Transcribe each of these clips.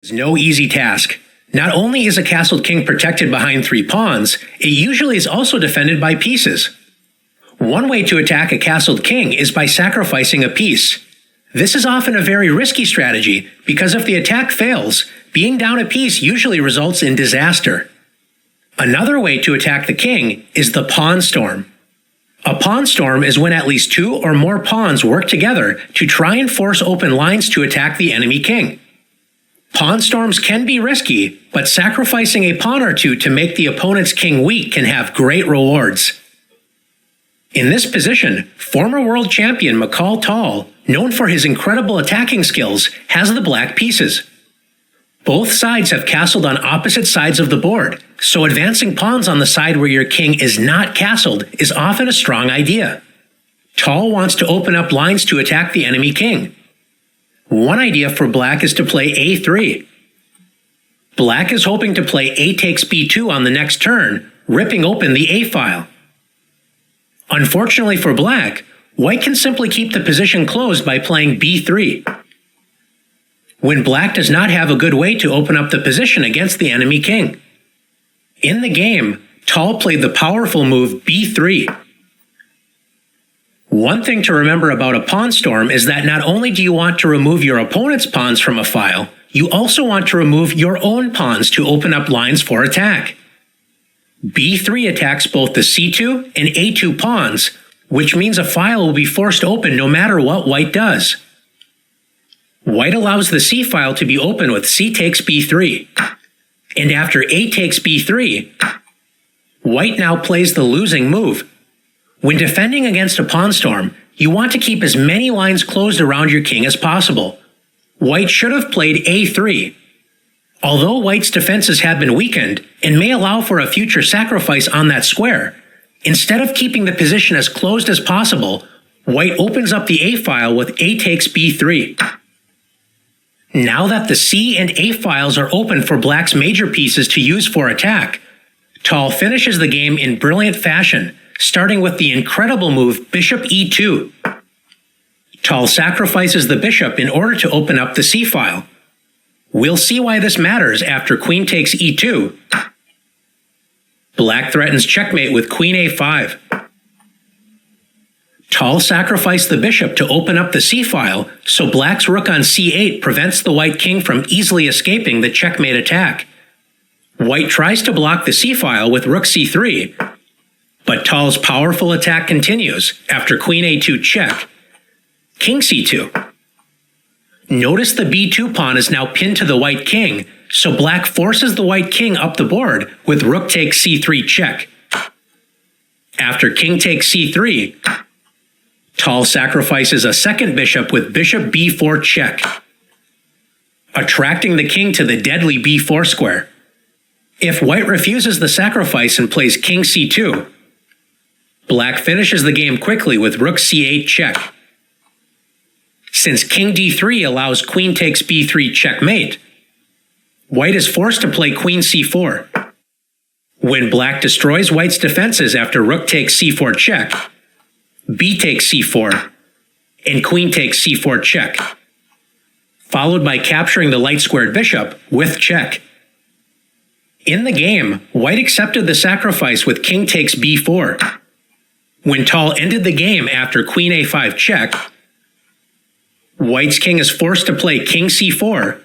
is no easy task. Not only is a castled king protected behind 3 pawns, it usually is also defended by pieces. One way to attack a castled king is by sacrificing a piece. This is often a very risky strategy because if the attack fails, being down a piece usually results in disaster. Another way to attack the king is the pawn storm. A pawn storm is when at least 2 or more pawns work together to try and force open lines to attack the enemy king. Pawn storms can be risky, but sacrificing a pawn or 2 to make the opponent's king weak can have great rewards. In this position, former world champion McCall Tall, known for his incredible attacking skills, has the black pieces. Both sides have castled on opposite sides of the board, so advancing pawns on the side where your king is not castled is often a strong idea. Tall wants to open up lines to attack the enemy king. One idea for black is to play a3. Black is hoping to play a takes b2 on the next turn, ripping open the a file. Unfortunately for black, white can simply keep the position closed by playing b3. When black does not have a good way to open up the position against the enemy king. In the game, Tall played the powerful move b3. One thing to remember about a pawn storm is that not only do you want to remove your opponent's pawns from a file, you also want to remove your own pawns to open up lines for attack. b3 attacks both the c2 and a2 pawns, which means a file will be forced open no matter what white does. White allows the c file to be open with c takes b3. And after a takes b3, white now plays the losing move. When defending against a pawn storm, you want to keep as many lines closed around your king as possible. White should have played a3. Although white's defenses have been weakened and may allow for a future sacrifice on that square, instead of keeping the position as closed as possible, white opens up the a file with a takes b3. Now that the c and a files are open for black's major pieces to use for attack, Tall finishes the game in brilliant fashion, starting with the incredible move bishop e2. Tall sacrifices the bishop in order to open up the c file. We'll see why this matters after queen takes e2. Black threatens checkmate with queen a5. Tall sacrificed the bishop to open up the c file, so black's rook on c8 prevents the white king from easily escaping the checkmate attack. White tries to block the c file with rook c3, but Tall's powerful attack continues after queen a2 check. King c2. Notice the b2 pawn is now pinned to the white king, so black forces the white king up the board with rook takes c3 check. After king takes c3, Tall sacrifices a second bishop with bishop b4 check, attracting the king to the deadly b4 square. If white refuses the sacrifice and plays king c2, black finishes the game quickly with rook c8 check. Since king d3 allows queen takes b3 checkmate, white is forced to play queen c4. When black destroys white's defenses after rook takes c4 check, b takes c4, and queen takes c4 check, followed by capturing the light-squared bishop with check. In the game, white accepted the sacrifice with king takes b4. When Tall ended the game after queen a5 check, white's king is forced to play king c4,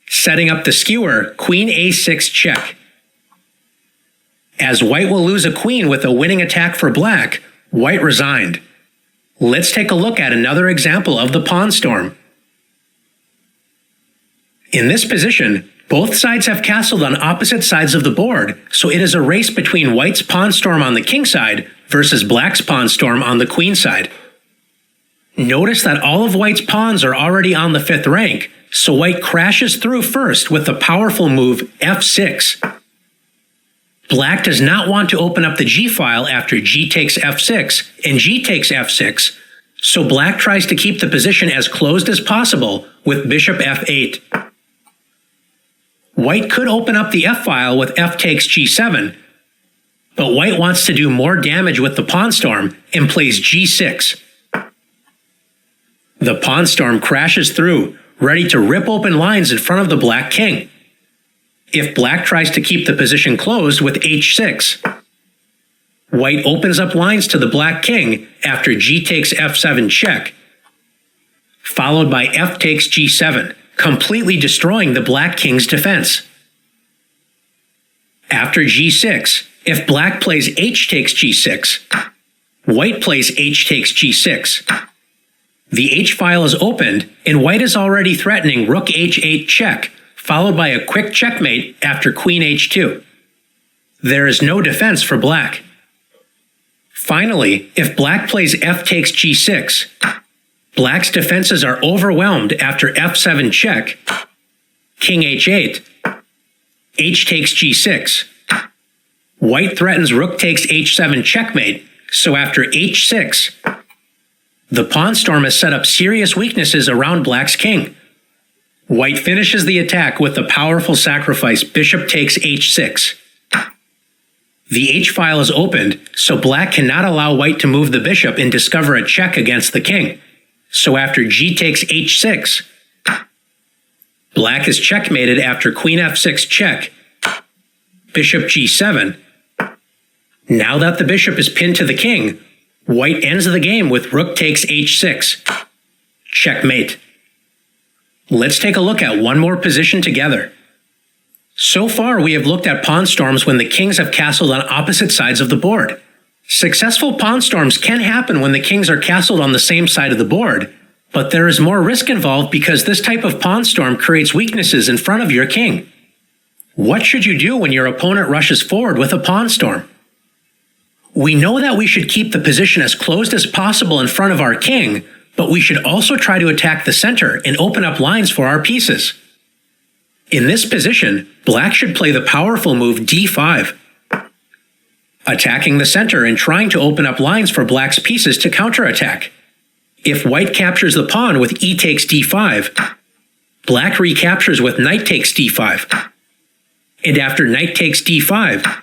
setting up the skewer queen a6 check. As white will lose a queen with a winning attack for black, white resigned. Let's take a look at another example of the pawn storm. In this position, both sides have castled on opposite sides of the board, so it is a race between white's pawn storm on the king side versus black's pawn storm on the queen side. Notice that all of white's pawns are already on the 5th rank, so white crashes through first with the powerful move f6. Black does not want to open up the g file after g takes f6 and g takes f6, so black tries to keep the position as closed as possible with bishop f8. White could open up the f file with f takes g7, but white wants to do more damage with the pawn storm and plays g6. The pawn storm crashes through, ready to rip open lines in front of the black king. If black tries to keep the position closed with h6, white opens up lines to the black king after g takes f7 check, followed by f takes g7, completely destroying the black king's defense. After g6, if black plays h takes g6, white plays h takes g6. The h-file is opened, and white is already threatening rook h8 check, followed by a quick checkmate after queen h2. There is no defense for black. Finally, if black plays f takes g6, black's defenses are overwhelmed after f7 check, king h8, h takes g6. White threatens rook takes h7 checkmate, so after h6, the pawn storm has set up serious weaknesses around black's king. White finishes the attack with the powerful sacrifice bishop takes h6. The h-file is opened, so black cannot allow white to move the bishop and discover a check against the king. So after g takes h6, black is checkmated after queen f6 check, bishop g7. Now that the bishop is pinned to the king, white ends the game with rook takes h6. Checkmate. Let's take a look at one more position together. So far, we have looked at pawn storms when the kings have castled on opposite sides of the board. Successful pawn storms can happen when the kings are castled on the same side of the board, but there is more risk involved because this type of pawn storm creates weaknesses in front of your king. What should you do when your opponent rushes forward with a pawn storm? We know that we should keep the position as closed as possible in front of our king, but we should also try to attack the center and open up lines for our pieces. In this position, black should play the powerful move d5, attacking the center and trying to open up lines for black's pieces to counterattack. If white captures the pawn with e takes d5, black recaptures with knight takes d5. And after knight takes d5,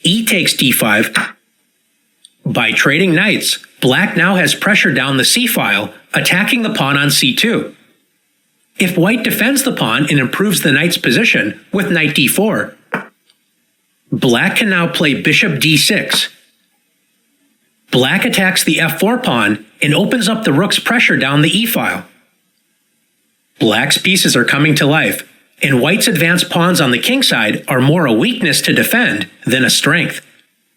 e takes d5. By trading knights, black now has pressure down the c-file, attacking the pawn on c2. If white defends the pawn and improves the knight's position with knight d4, black can now play bishop d6. Black attacks the f4 pawn and opens up the rook's pressure down the e-file. Black's pieces are coming to life, and white's advanced pawns on the king side are more a weakness to defend than a strength.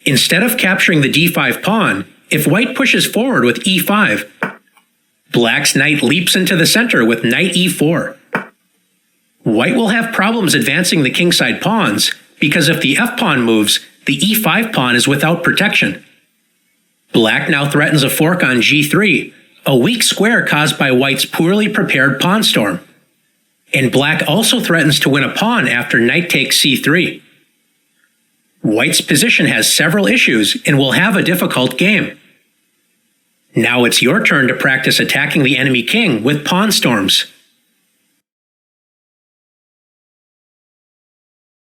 Instead of capturing the d5 pawn, if white pushes forward with e5, black's knight leaps into the center with knight e4. White will have problems advancing the kingside pawns because if the f-pawn moves, the e5 pawn is without protection. Black now threatens a fork on g3, a weak square caused by white's poorly prepared pawn storm. And black also threatens to win a pawn after knight takes c3. White's position has several issues and will have a difficult game. Now it's your turn to practice attacking the enemy king with pawn storms.